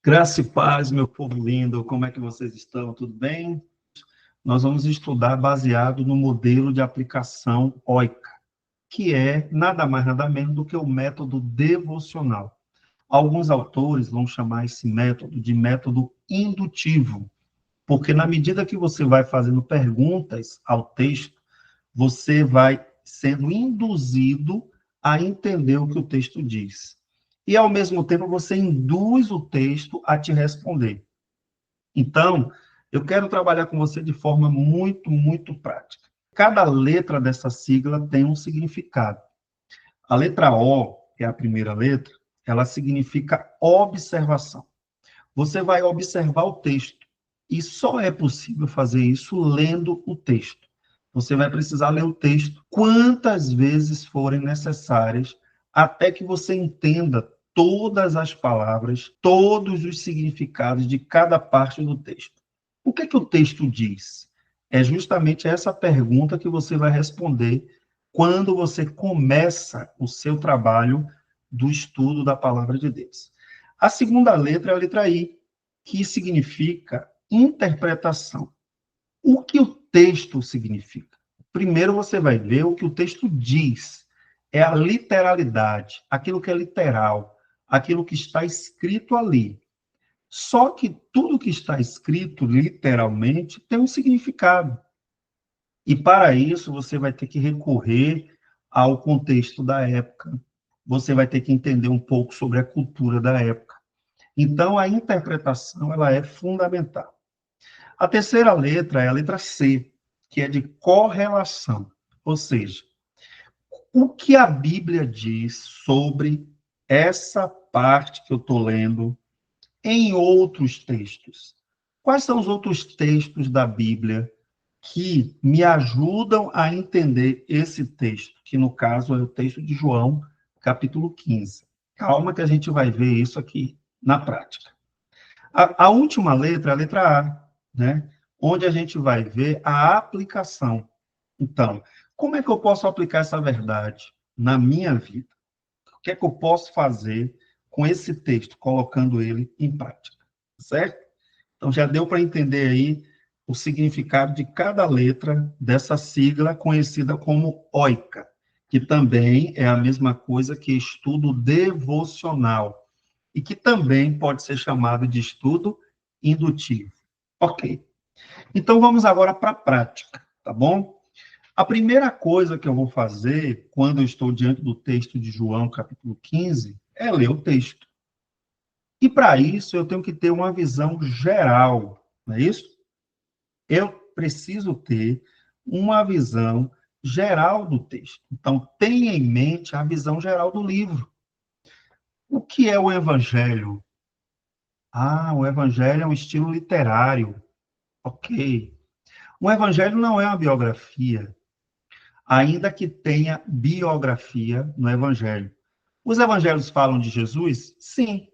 Graça e paz, meu povo lindo, como é que vocês estão? Tudo bem? Nós vamos estudar baseado no modelo de aplicação OICA, que é nada mais nada menos do que o método devocional. Alguns autores vão chamar esse método de método indutivo, porque na medida que você vai fazendo perguntas ao texto, você vai sendo induzido a entender o que o texto diz. E, ao mesmo tempo, você induz o texto a te responder. Então, eu quero trabalhar com você de forma muito prática. Cada letra dessa sigla tem um significado. A letra O, que é a primeira letra, ela significa observação. Você vai observar o texto. E só é possível fazer isso lendo o texto. Você vai precisar ler o texto quantas vezes forem necessárias, até que você entenda todas as palavras, todos os significados de cada parte do texto. O que o texto diz? É justamente essa pergunta que você vai responder quando você começa o seu trabalho do estudo da palavra de Deus. A segunda letra é a letra I, que significa interpretação. O que o texto significa? Primeiro você vai ver o que o texto diz. É a literalidade, aquilo que é literal, aquilo que está escrito ali. Só que tudo que está escrito literalmente tem um significado. E para isso você vai ter que recorrer ao contexto da época. Você vai ter que entender um pouco sobre a cultura da época. Então a interpretação ela é fundamental. A terceira letra é a letra C, que é de correlação. Ou seja, o que a Bíblia diz sobre essa parte que eu estou lendo em outros textos? Quais são os outros textos da Bíblia que me ajudam a entender esse texto, que no caso é o texto de João, capítulo 15. Calma que a gente vai ver isso aqui na prática. A última letra é a letra A, né? Onde a gente vai ver a aplicação. Então, como é que eu posso aplicar essa verdade na minha vida? O que é que eu posso fazer com esse texto, colocando ele em prática? Certo? Então, já deu para entender aí o significado de cada letra dessa sigla conhecida como OICA, que também é a mesma coisa que estudo devocional, e que também pode ser chamado de estudo indutivo. Ok. Então, vamos agora para a prática, tá bom? A primeira coisa que eu vou fazer quando eu estou diante do texto de João, capítulo 15, é ler o texto. E para isso, eu tenho que ter uma visão geral, não é isso? Eu preciso ter uma visão geral do texto. Então, tenha em mente a visão geral do livro. O que é o Evangelho? O Evangelho é um estilo literário. Ok. O Evangelho não é uma biografia, ainda que tenha biografia no Evangelho. Os Evangelhos falam de Jesus? Sim.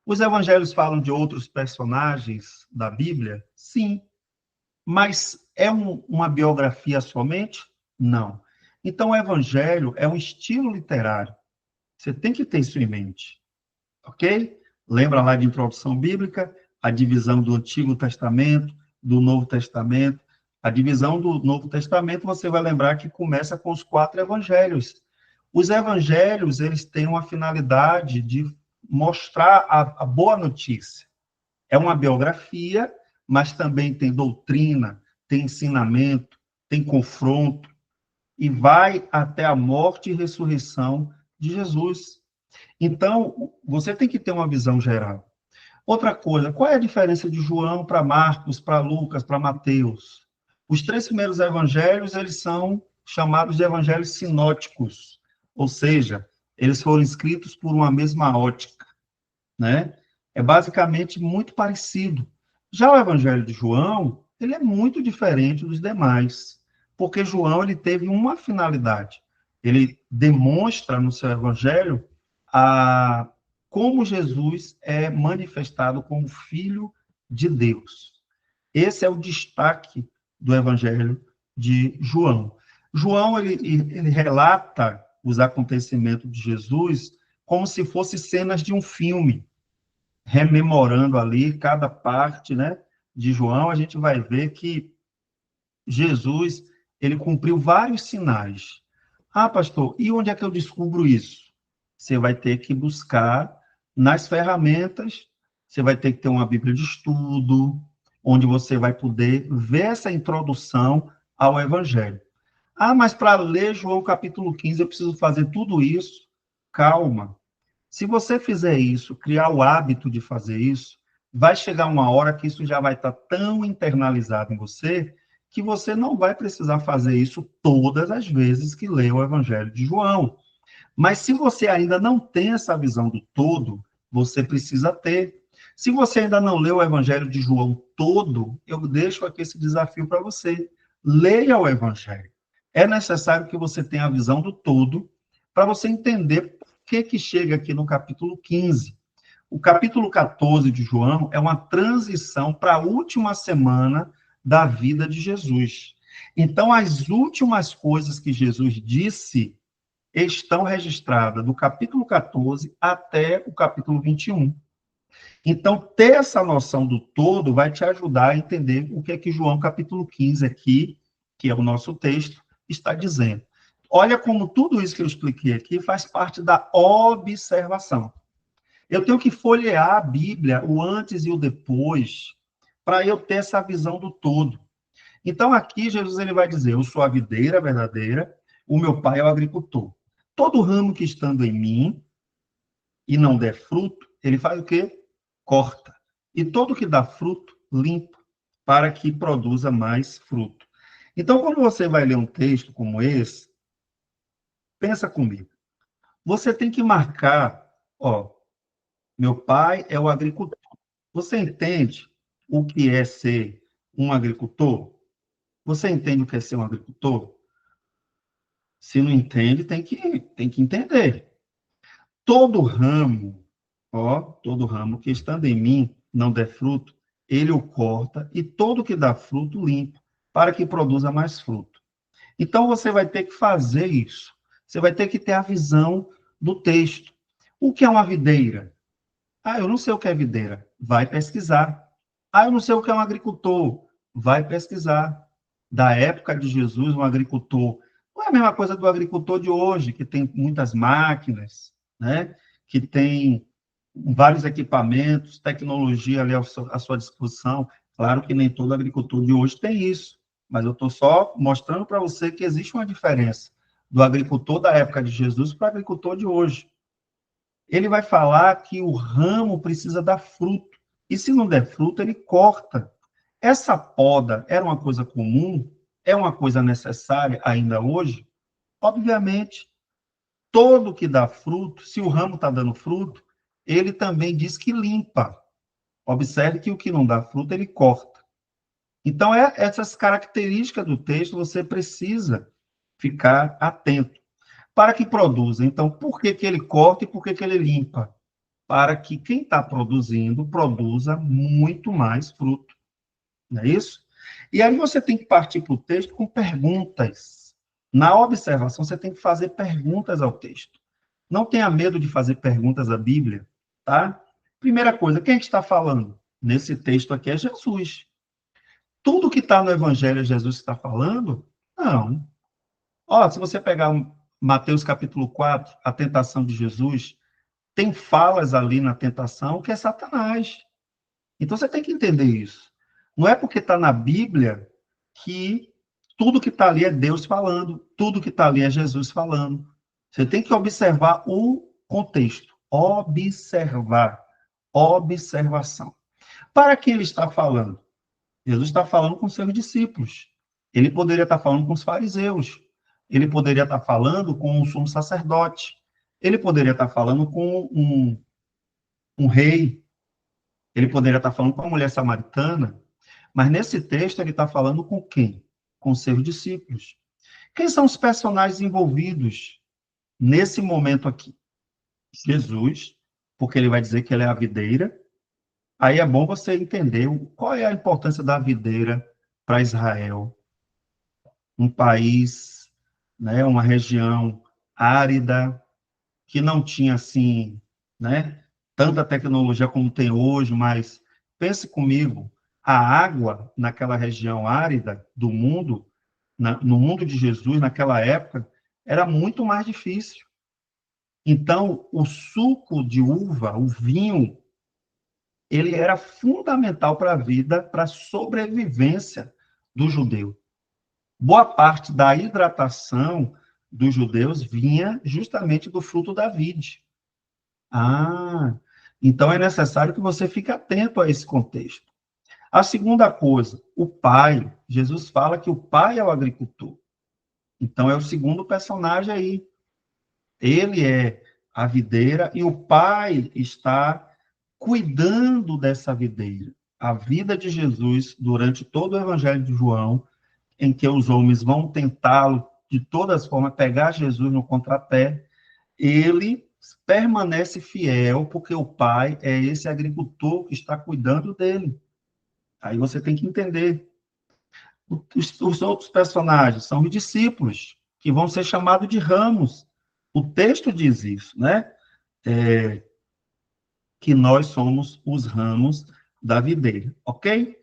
Os Evangelhos falam de outros personagens da Bíblia? Sim. Mas é uma biografia somente? Não. Então, o Evangelho é um estilo literário. Você tem que ter isso em mente. Ok? Lembra lá de introdução bíblica, a divisão do Antigo Testamento, do Novo Testamento. A divisão do Novo Testamento, você vai lembrar que começa com os 4 evangelhos. Os evangelhos, eles têm uma finalidade de mostrar a boa notícia. É uma biografia, mas também tem doutrina, tem ensinamento, tem confronto, e vai até a morte e ressurreição de Jesus. Então, você tem que ter uma visão geral. Outra coisa, qual é a diferença de João para Marcos, para Lucas, para Mateus? Os 3 primeiros evangelhos, eles são chamados de evangelhos sinóticos, ou seja, eles foram escritos por uma mesma ótica, né? É basicamente muito parecido. Já o evangelho de João, ele é muito diferente dos demais, porque João ele teve uma finalidade. Ele demonstra no seu evangelho a como Jesus é manifestado como Filho de Deus. Esse é o destaque do Evangelho de João. João ele relata os acontecimentos de Jesus como se fossem cenas de um filme. rememorando ali cada parte, né, de João, a gente vai ver que Jesus, ele cumpriu vários sinais. Ah, pastor, e onde é que eu descubro isso? Você vai ter que buscar nas ferramentas, você vai ter que ter uma Bíblia de estudo, onde você vai poder ver essa introdução ao Evangelho. Ah, mas para ler João capítulo 15 eu preciso fazer tudo isso? Calma. Se você fizer isso, criar o hábito de fazer isso, vai chegar uma hora que isso já vai estar tão internalizado em você que você não vai precisar fazer isso todas as vezes que lê o Evangelho de João. Mas se você ainda não tem essa visão do todo, você precisa ter. Se você ainda não leu o Evangelho de João todo, eu deixo aqui esse desafio para você. Leia o Evangelho. É necessário que você tenha a visão do todo para você entender por que chega aqui no capítulo 15. O capítulo 14 de João é uma transição para a última semana da vida de Jesus. Então, as últimas coisas que Jesus disse estão registradas do capítulo 14 até o capítulo 21. Então, ter essa noção do todo vai te ajudar a entender o que é que João capítulo 15 aqui, que é o nosso texto, está dizendo. Olha como tudo isso que eu expliquei aqui faz parte da observação. Eu tenho que folhear a Bíblia, o antes e o depois, para eu ter essa visão do todo. Então, aqui, Jesus ele vai dizer: eu sou a videira verdadeira, o meu pai é o agricultor. Todo ramo que estando em mim e não der fruto, ele faz o quê? Corta. E todo que dá fruto, limpa, para que produza mais fruto. Então, quando você vai ler um texto como esse, pensa comigo. Você tem que marcar, ó, meu pai é o agricultor. Você entende o que é ser um agricultor? Você entende o que é ser um agricultor? Se não entende, tem que entender. Todo ramo, ó, todo ramo que estando em mim não der fruto, ele o corta, e todo que dá fruto limpa, para que produza mais fruto. Então você vai ter que fazer isso. Você vai ter que ter a visão do texto. O que é uma videira? Ah, eu não sei o que é videira. Vai pesquisar. Ah, eu não sei o que é um agricultor. Vai pesquisar. Da época de Jesus, um agricultor não é a mesma coisa do agricultor de hoje, que tem muitas máquinas, né? Que tem vários equipamentos, tecnologia ali à sua disposição. Claro que nem todo agricultor de hoje tem isso, mas eu estou só mostrando para você que existe uma diferença do agricultor da época de Jesus para o agricultor de hoje. Ele vai falar que o ramo precisa dar fruto, e se não der fruto, ele corta. Essa poda era uma coisa comum? É uma coisa necessária ainda hoje? Obviamente, todo que dá fruto, se o ramo está dando fruto, ele também diz que limpa. Observe que o que não dá fruto, ele corta. Então, essas características do texto, você precisa ficar atento. Para que produza. Então, por que ele corta e por que ele limpa? Para que quem está produzindo produza muito mais fruto. Não é isso? E aí você tem que partir para o texto com perguntas. Na observação, você tem que fazer perguntas ao texto. Não tenha medo de fazer perguntas à Bíblia, tá? Primeira coisa, quem é que está falando? Nesse texto aqui é Jesus. Tudo que está no Evangelho é Jesus que está falando? Não. Ó, se você pegar Mateus capítulo 4, a tentação de Jesus, tem falas ali na tentação que é Satanás. Então você tem que entender isso. Não é porque está na Bíblia que tudo que está ali é Deus falando, tudo que está ali é Jesus falando. Você tem que observar o contexto. Observar. Observação. Para quem ele está falando? Jesus está falando com seus discípulos. Ele poderia estar falando com os fariseus. Ele poderia estar falando com o sumo sacerdote. Ele poderia estar falando com um rei. Ele poderia estar falando com a mulher samaritana. Mas nesse texto ele está falando com quem? Com seus discípulos. Quem são os personagens envolvidos nesse momento aqui? Jesus, porque ele vai dizer que ele é a videira. Aí é bom você entender qual é a importância da videira para Israel, um país, né, uma região árida, que não tinha assim, né, tanta tecnologia como tem hoje, mas pense comigo, a água naquela região árida do mundo, no mundo de Jesus, naquela época, era muito mais difícil. Então, o suco de uva, o vinho, ele era fundamental para a vida, para a sobrevivência do judeu. Boa parte da hidratação dos judeus vinha justamente do fruto da vide. Ah, então é necessário que você fique atento a esse contexto. A segunda coisa, o pai. Jesus fala que o pai é o agricultor. Então é o segundo personagem aí. Ele é a videira e o pai está cuidando dessa videira. A vida de Jesus, durante todo o Evangelho de João, em que os homens vão tentá-lo de todas as formas, pegar Jesus no contrapé, ele permanece fiel, porque o pai é esse agricultor que está cuidando dele. Aí você tem que entender. Os outros personagens são os discípulos, que vão ser chamados de ramos. O texto diz isso, né? Que nós somos os ramos da videira, ok?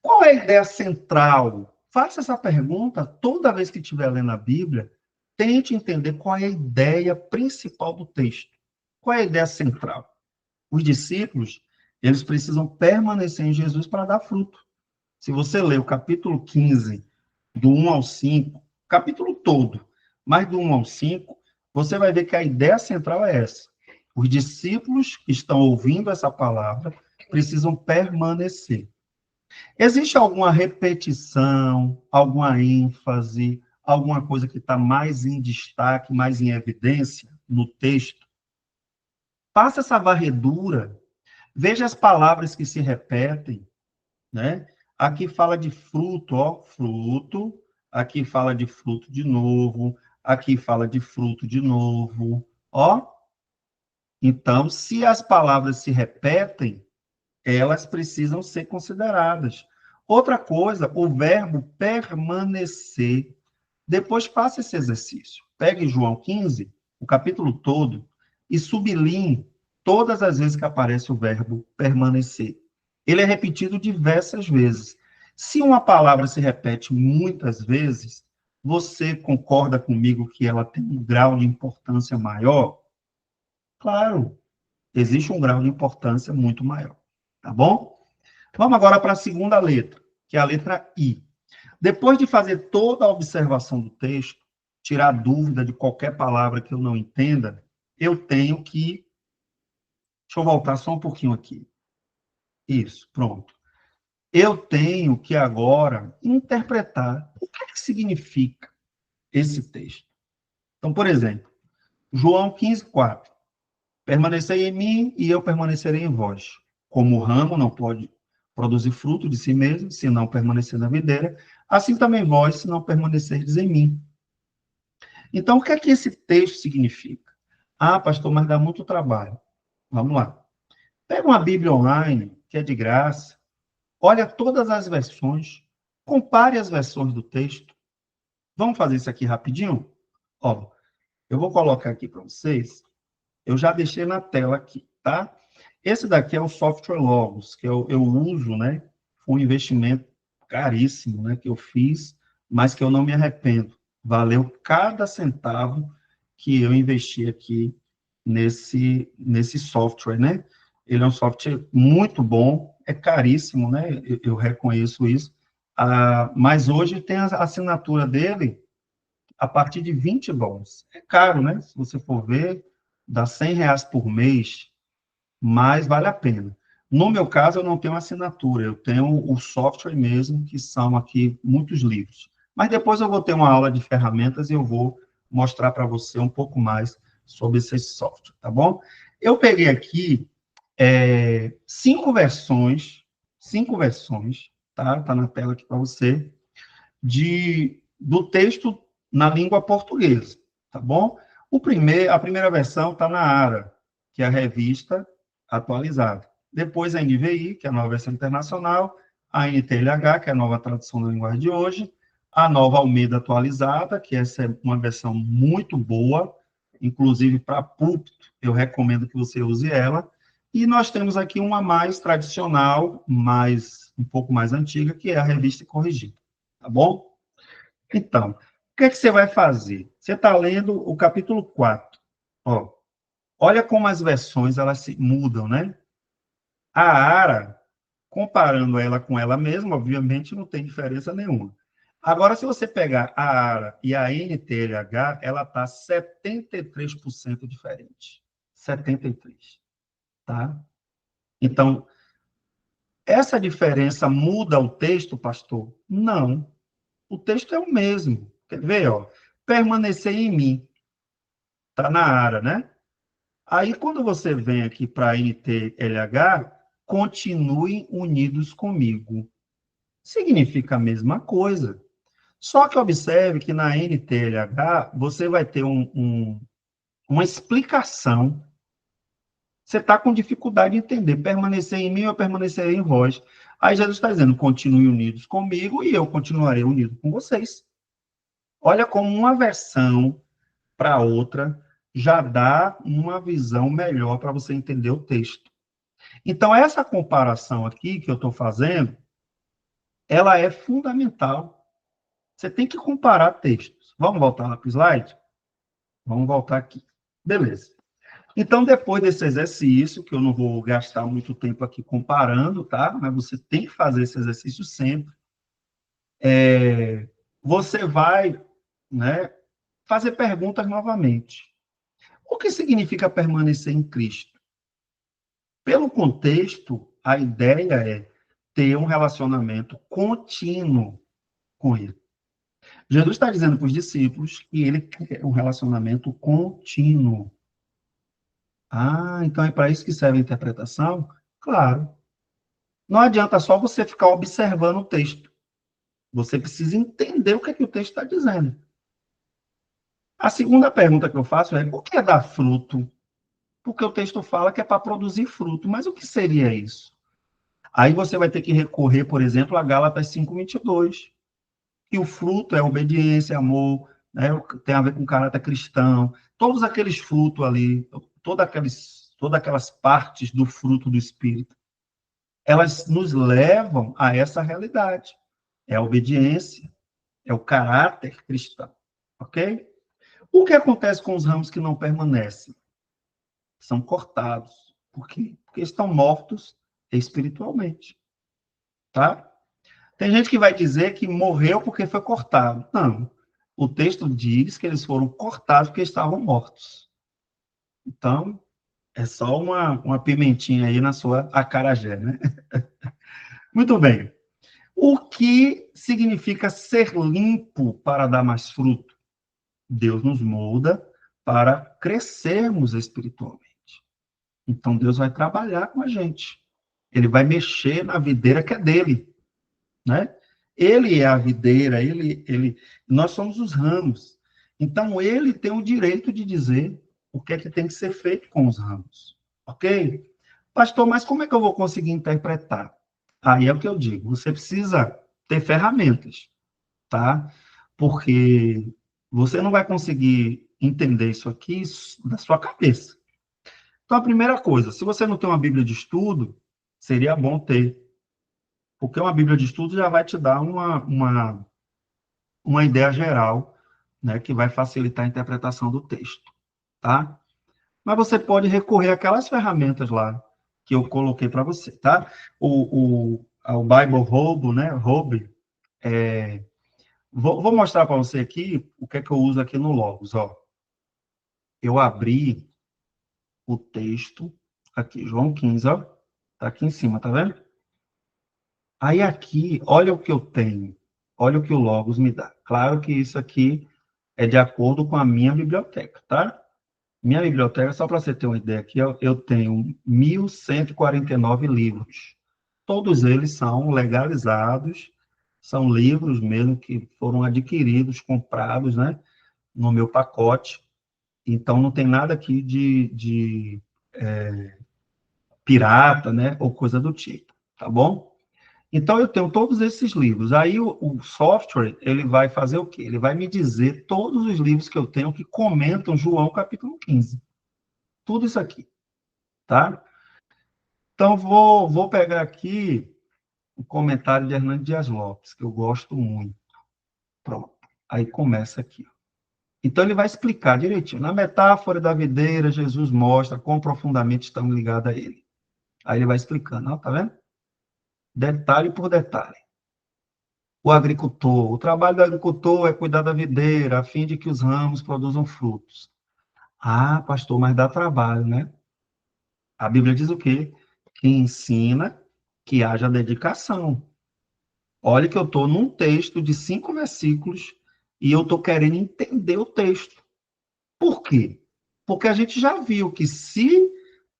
Qual é a ideia central? Faça essa pergunta toda vez que estiver lendo a Bíblia. Tente entender qual é a ideia principal do texto. Qual é a ideia central? Os discípulos, eles precisam permanecer em Jesus para dar fruto. Se você ler o capítulo 15, do 1 ao 5, capítulo todo, mas do 1 ao 5, você vai ver que a ideia central é essa. Os discípulos que estão ouvindo essa palavra precisam permanecer. Existe alguma repetição, alguma ênfase, alguma coisa que está mais em destaque, mais em evidência no texto? Faça essa varredura, veja as palavras que se repetem, né? Aqui fala de fruto, ó, fruto. Aqui fala de fruto de novo. Aqui fala de fruto de novo, ó. Então, se as palavras se repetem, elas precisam ser consideradas. Outra coisa, o verbo permanecer. Depois faça esse exercício. Pegue João 15, o capítulo todo, e sublinhe todas as vezes que aparece o verbo permanecer. Ele é repetido diversas vezes. Se uma palavra se repete muitas vezes, você concorda comigo que ela tem um grau de importância maior? Claro, existe um grau de importância muito maior. Tá bom? Vamos agora para a segunda letra, que é a letra I. Depois de fazer toda a observação do texto, tirar dúvida de qualquer palavra que eu não entenda, eu tenho que. Deixa eu voltar só um pouquinho aqui. Isso, pronto. Eu tenho que agora interpretar o que significa esse texto. Então, por exemplo, João 15:4. Permanecei em mim e eu permanecerei em vós. Como o ramo não pode produzir fruto de si mesmo, se não permanecer na videira, assim também vós, se não permanecerdes em mim. Então, o que é que esse texto significa? Ah, pastor, mas dá muito trabalho. Vamos lá. Pega uma Bíblia online, que é de graça, olha todas as versões, compare as versões do texto. Vamos fazer isso aqui rapidinho? Ó, eu vou colocar aqui para vocês. Eu já deixei na tela aqui, tá? Esse daqui é o software Logos, que eu uso, né? Foi um investimento caríssimo, né? Que eu fiz, mas que eu não me arrependo. Valeu cada centavo que eu investi aqui nesse software, né? Ele é um software muito bom, é caríssimo, né? Eu reconheço isso. Ah, mas hoje tem a assinatura dele a partir de $20. É caro, né? Se você for ver, dá R$ 100 por mês, mas vale a pena. No meu caso, eu não tenho assinatura, eu tenho o software mesmo, que são aqui muitos livros. Mas depois eu vou ter uma aula de ferramentas e eu vou mostrar para você um pouco mais sobre esse software, tá bom? Eu peguei aqui cinco versões, tá? Tá na tela aqui para você, do texto na língua portuguesa, tá bom? A primeira versão está na ARA, que é a revista atualizada. Depois a NVI, que é a nova versão internacional, a NTLH, que é a nova tradução da linguagem de hoje, a nova Almeida atualizada, que essa é uma versão muito boa, inclusive para púlpito, eu recomendo que você use ela, E nós temos aqui uma mais tradicional, um pouco mais antiga, que é a Revista Corrigida, tá bom? Então, o que é que você vai fazer? Você está lendo o capítulo 4. Ó, olha como as versões elas se mudam, né? A Ara, comparando ela com ela mesma, obviamente não tem diferença nenhuma. Agora, se você pegar a ARA e a NTLH, ela está 73% diferente. 73%, tá? Então, essa diferença muda o texto, pastor? Não. O texto é o mesmo. Quer ver, ó? Permanecer em mim. Está na ARA, né? Aí, quando você vem aqui para a NTLH, continuem unidos comigo. Significa a mesma coisa. Só que observe que na NTLH você vai ter uma explicação. Você está com dificuldade de entender, permanecer em mim ou permanecer em vós. Aí Jesus está dizendo, continue unidos comigo e eu continuarei unido com vocês. Olha como uma versão para outra já dá uma visão melhor para você entender o texto. Então, essa comparação aqui que eu estou fazendo, ela é fundamental. Você tem que comparar textos. Vamos voltar lá para o slide? Vamos voltar aqui. Beleza. Então, depois desse exercício, que eu não vou gastar muito tempo aqui comparando, tá? Mas você tem que fazer esse exercício sempre. Você vai, né, fazer perguntas novamente. O que significa permanecer em Cristo? Pelo contexto, a ideia é ter um relacionamento contínuo com Ele. Jesus está dizendo para os discípulos que ele quer um relacionamento contínuo. Ah, então é para isso que serve a interpretação? Claro. Não adianta só você ficar observando o texto. Você precisa entender o que o texto está dizendo. A segunda pergunta que eu faço é: o que é dar fruto? Porque o texto fala que é para produzir fruto, mas o que seria isso? Aí você vai ter que recorrer, por exemplo, a Gálatas 5:22, que o fruto é obediência, amor, né? Tem a ver com caráter cristão, todos aqueles frutos ali, todas aquelas partes do fruto do Espírito, elas nos levam a essa realidade. É a obediência, é o caráter cristão, ok? O que acontece com os ramos que não permanecem? São cortados. Por quê? Porque estão mortos espiritualmente, tá? Tem gente que vai dizer que morreu porque foi cortado. Não. O texto diz que eles foram cortados porque estavam mortos. Então, é só uma pimentinha aí na sua acarajé, né? Muito bem. O que significa ser limpo para dar mais fruto? Deus nos molda para crescermos espiritualmente. Então, Deus vai trabalhar com a gente. Ele vai mexer na videira que é dele, né? Ele é a videira, nós somos os ramos. Então, ele tem o direito de dizer o que é que tem que ser feito com os ramos, ok? Pastor, mas como é que eu vou conseguir interpretar? Aí é o que eu digo, você precisa ter ferramentas, tá? Porque você não vai conseguir entender isso aqui da sua cabeça. Então, a primeira coisa, se você não tem uma Bíblia de estudo, seria bom ter, porque uma Bíblia de estudo já vai te dar uma ideia geral, né, que vai facilitar a interpretação do texto, tá? Mas você pode recorrer àquelas ferramentas lá que eu coloquei para você, tá? O Bible Hub, né, Hub, vou mostrar para você aqui o que é que eu uso aqui no Logos, ó. Eu abri o texto, aqui, João 15, ó, tá aqui em cima, tá vendo? Aí aqui, olha o que eu tenho, olha o que o Logos me dá. Claro que isso aqui é de acordo com a minha biblioteca, tá? Minha biblioteca, só para você ter uma ideia aqui, eu tenho 1.149 livros. Todos eles são legalizados, são livros mesmo que foram adquiridos, comprados, né, no meu pacote. Então, não tem nada aqui de pirata, né, ou coisa do tipo, tá bom? Então, eu tenho todos esses livros. Aí, o software, ele vai fazer o quê? Ele vai me dizer todos os livros que eu tenho que comentam João capítulo 15. Tudo isso aqui, tá? Então, vou pegar aqui o comentário de Hernando Dias Lopes, que eu gosto muito. Pronto. Aí começa aqui. Então, ele vai explicar direitinho. Na metáfora da videira, Jesus mostra quão profundamente estamos ligados a ele. Aí ele vai explicando, ó, tá vendo? Detalhe por detalhe. O trabalho do agricultor é cuidar da videira, a fim de que os ramos produzam frutos. Ah, pastor, mas dá trabalho, né? A Bíblia diz o quê? Que ensina que haja dedicação. Olha que eu estou num texto de 5 versículos e eu estou querendo entender o texto. Por quê? Porque a gente já viu que se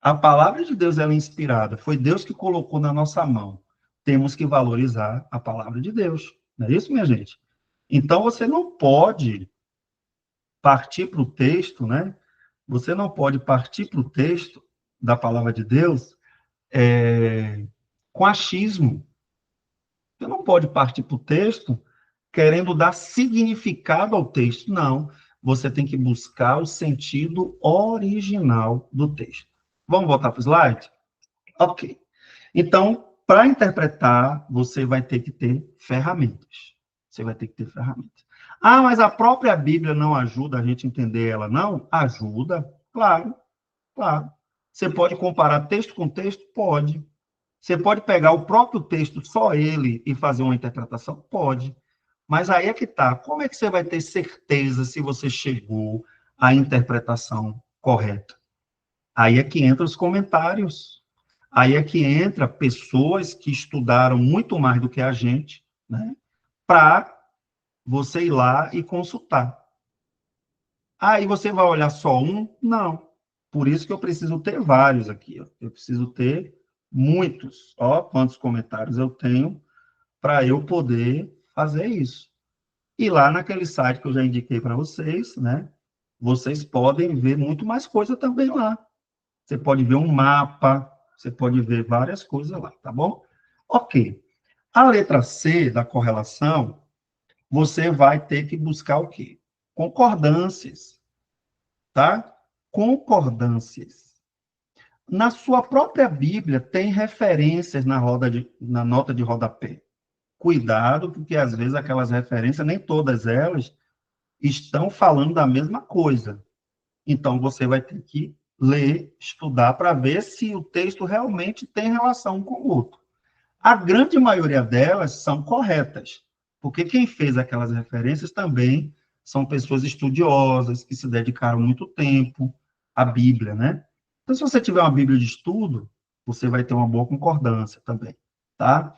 a palavra de Deus ela é inspirada, foi Deus que colocou na nossa mão, temos que valorizar a palavra de Deus. Não é isso, minha gente? Então, você não pode partir para o texto, né? Você não pode partir para o texto da palavra de Deus com achismo. Você não pode partir para o texto querendo dar significado ao texto. Não. Você tem que buscar o sentido original do texto. Vamos voltar para o slide? Ok. Então, para interpretar, você vai ter que ter ferramentas. Você vai ter que ter ferramentas. Ah, mas a própria Bíblia não ajuda a gente a entender ela, não? Ajuda, claro, claro. Você pode comparar texto com texto? Pode. Você pode pegar o próprio texto, só ele, e fazer uma interpretação? Pode. Mas aí é que tá. Como é que você vai ter certeza se você chegou à interpretação correta? Aí é que entra os comentários. Aí é que entra pessoas que estudaram muito mais do que a gente, né? Para você ir lá e consultar. Aí você vai olhar só um? Não. Por isso que eu preciso ter vários aqui. Ó. Eu preciso ter muitos. Ó, quantos comentários eu tenho para eu poder fazer isso. E lá naquele site que eu já indiquei para vocês, né? Vocês podem ver muito mais coisa também lá. Você pode ver um mapa, você pode ver várias coisas lá, tá bom? Ok. A letra C da correlação, você vai ter que buscar o quê? Concordâncias, tá? Concordâncias. Na sua própria Bíblia, tem referências na nota de rodapé. Cuidado, porque às vezes aquelas referências, nem todas elas estão falando da mesma coisa. Então, você vai ter que ler, estudar, para ver se o texto realmente tem relação com o outro. A grande maioria delas são corretas, porque quem fez aquelas referências também são pessoas estudiosas, que se dedicaram muito tempo à Bíblia, né? Então, se você tiver uma Bíblia de estudo, você vai ter uma boa concordância também, tá?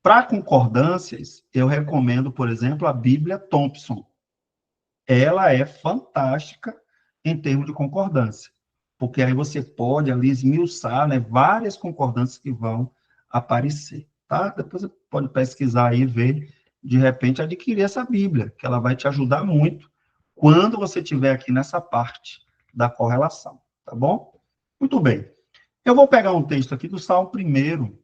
Para concordâncias, eu recomendo, por exemplo, a Bíblia Thompson. Ela é fantástica em termos de concordância, porque aí você pode ali esmiuçar, né, várias concordâncias que vão aparecer, tá? Depois você pode pesquisar aí e ver, de repente, adquirir essa Bíblia, que ela vai te ajudar muito quando você estiver aqui nessa parte da correlação, tá bom? Muito bem. Eu vou pegar um texto aqui do Salmo 1,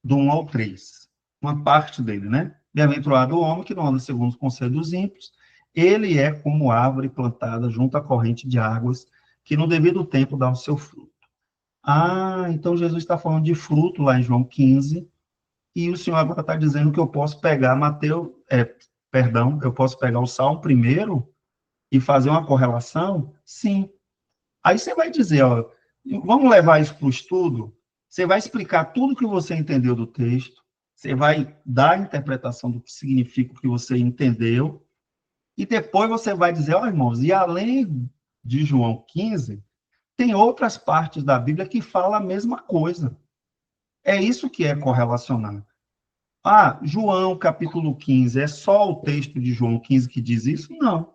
do 1 ao 3, uma parte dele, né? Bem-aventurado o homem que não anda segundo os conselhos dos ímpios, ele é como árvore plantada junto à corrente de águas, que no devido tempo dá o seu fruto. Ah, então Jesus está falando de fruto lá em João 15, e o Senhor agora está dizendo que eu posso pegar eu posso pegar o Salmo 1 e fazer uma correlação? Sim. Aí você vai dizer, ó, vamos levar isso para o estudo? Você vai explicar tudo que você entendeu do texto, você vai dar a interpretação do que significa o que você entendeu, e depois você vai dizer, ó, irmãos, e além de João 15, tem outras partes da Bíblia que falam a mesma coisa. É isso que é correlacionar. Ah, João capítulo 15, é só o texto de João 15 que diz isso? Não.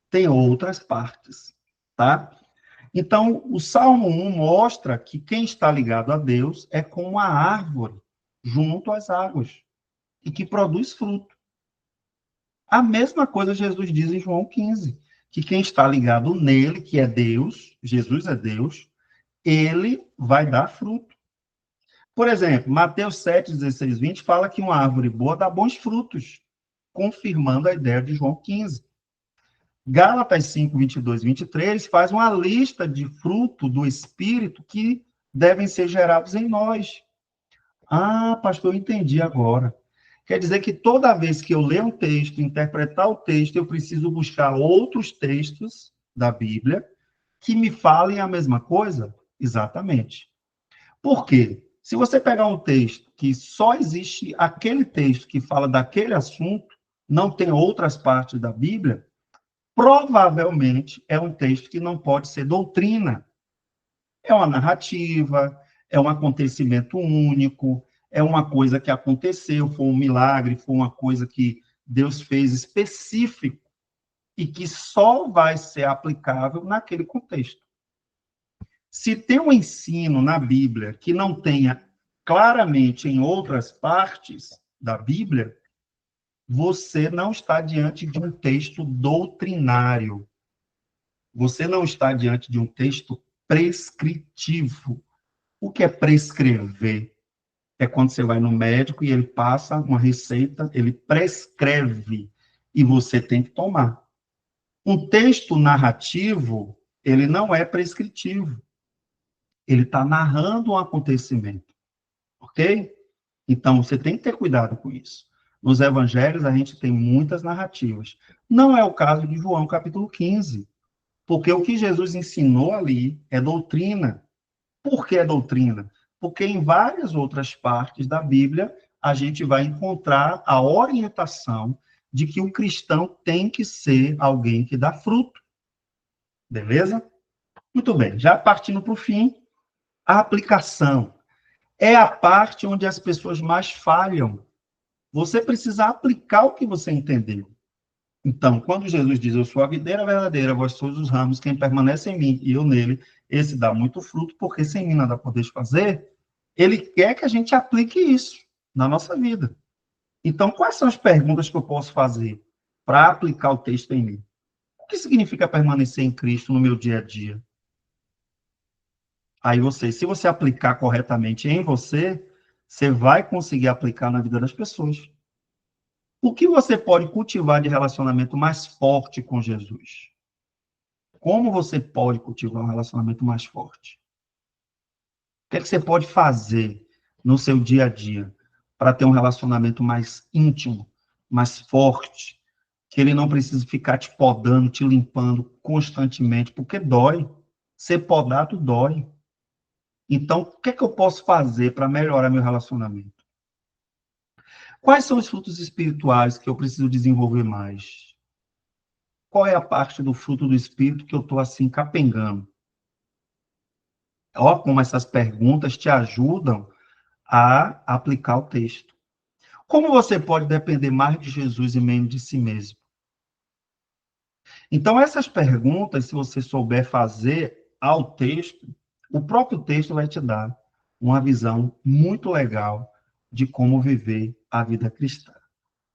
Tem outras partes, tá? Então, o Salmo 1 mostra que quem está ligado a Deus é como uma árvore junto às águas e que produz fruto. A mesma coisa Jesus diz em João 15, que quem está ligado nele, que é Deus, Jesus é Deus, ele vai dar fruto. Por exemplo, Mateus 7, 16, 20 fala que uma árvore boa dá bons frutos, confirmando a ideia de João 15. Gálatas 5, 22 e 23 faz uma lista de fruto do Espírito que devem ser gerados em nós. Ah, pastor, eu entendi agora. Quer dizer que toda vez que eu ler um texto, interpretar o texto, eu preciso buscar outros textos da Bíblia que me falem a mesma coisa? Exatamente. Por quê? Se você pegar um texto que só existe aquele texto que fala daquele assunto, não tem outras partes da Bíblia, provavelmente é um texto que não pode ser doutrina. É uma narrativa, é um acontecimento único, é uma coisa que aconteceu, foi um milagre, foi uma coisa que Deus fez específico e que só vai ser aplicável naquele contexto. Se tem um ensino na Bíblia que não tenha claramente em outras partes da Bíblia, você não está diante de um texto doutrinário. Você não está diante de um texto prescritivo. O que é prescrever? É quando você vai no médico e ele passa uma receita, ele prescreve e você tem que tomar. Um texto narrativo, ele não é prescritivo. Ele está narrando um acontecimento, ok? Então, você tem que ter cuidado com isso. Nos evangelhos, a gente tem muitas narrativas. Não é o caso de João, capítulo 15, porque o que Jesus ensinou ali é doutrina. Por que doutrina? Porque em várias outras partes da Bíblia, a gente vai encontrar a orientação de que o cristão tem que ser alguém que dá fruto. Beleza? Muito bem. Já partindo para o fim, a aplicação é a parte onde as pessoas mais falham. Você precisa aplicar o que você entendeu. Então, quando Jesus diz, eu sou a videira verdadeira, vós sois os ramos, quem permanece em mim e eu nele, esse dá muito fruto, porque sem mim nada podeis fazer, ele quer que a gente aplique isso na nossa vida. Então, quais são as perguntas que eu posso fazer para aplicar o texto em mim? O que significa permanecer em Cristo no meu dia a dia? Aí se você aplicar corretamente em você, você vai conseguir aplicar na vida das pessoas. O que você pode cultivar de relacionamento mais forte com Jesus? Como você pode cultivar um relacionamento mais forte? O que é que você pode fazer no seu dia a dia para ter um relacionamento mais íntimo, mais forte, que ele não precisa ficar te podando, te limpando constantemente, porque dói. Ser podado dói. Então, o que é que eu posso fazer para melhorar meu relacionamento? Quais são os frutos espirituais que eu preciso desenvolver mais? Qual é a parte do fruto do espírito que eu estou assim capengando? Ó, como essas perguntas te ajudam a aplicar o texto. Como você pode depender mais de Jesus e menos de si mesmo? Então, essas perguntas, se você souber fazer ao texto, o próprio texto vai te dar uma visão muito legal de como viver a vida cristã.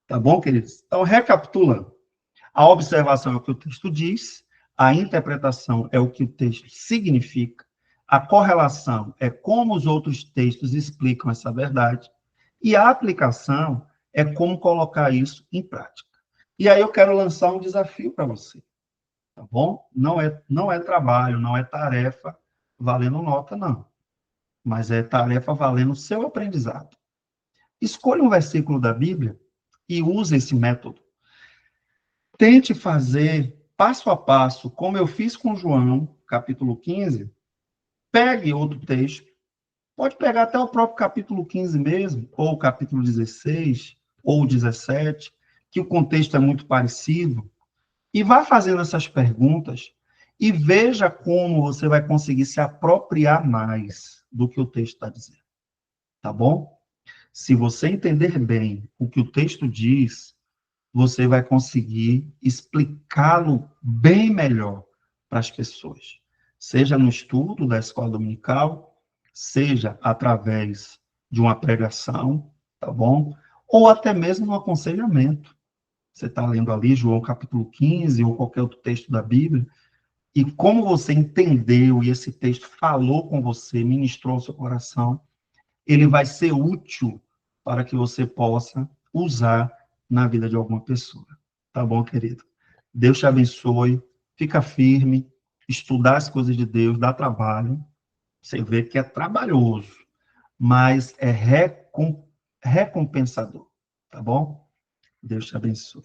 Tá bom, queridos? Então, recapitulando. A observação é o que o texto diz, a interpretação é o que o texto significa, a correlação é como os outros textos explicam essa verdade, e a aplicação é como colocar isso em prática. E aí eu quero lançar um desafio para você, tá bom? Não é trabalho, não é tarefa valendo nota, não. Mas é tarefa valendo o seu aprendizado. Escolha um versículo da Bíblia e use esse método. Tente fazer passo a passo, como eu fiz com João, capítulo 15. Pegue outro texto. Pode pegar até o próprio capítulo 15 mesmo, ou o capítulo 16, ou 17, que o contexto é muito parecido. E vá fazendo essas perguntas e veja como você vai conseguir se apropriar mais do que o texto está dizendo. Tá bom? Se você entender bem o que o texto diz, você vai conseguir explicá-lo bem melhor para as pessoas. Seja no estudo da escola dominical, seja através de uma pregação, tá bom? Ou até mesmo no aconselhamento. Você está lendo ali João capítulo 15 ou qualquer outro texto da Bíblia, e como você entendeu e esse texto falou com você, ministrou ao seu coração, ele vai ser útil para que você possa usar na vida de alguma pessoa. Tá bom, querido? Deus te abençoe, fica firme, estudar as coisas de Deus dá trabalho, Você vê que é trabalhoso, mas é recompensador, tá bom? Deus te abençoe.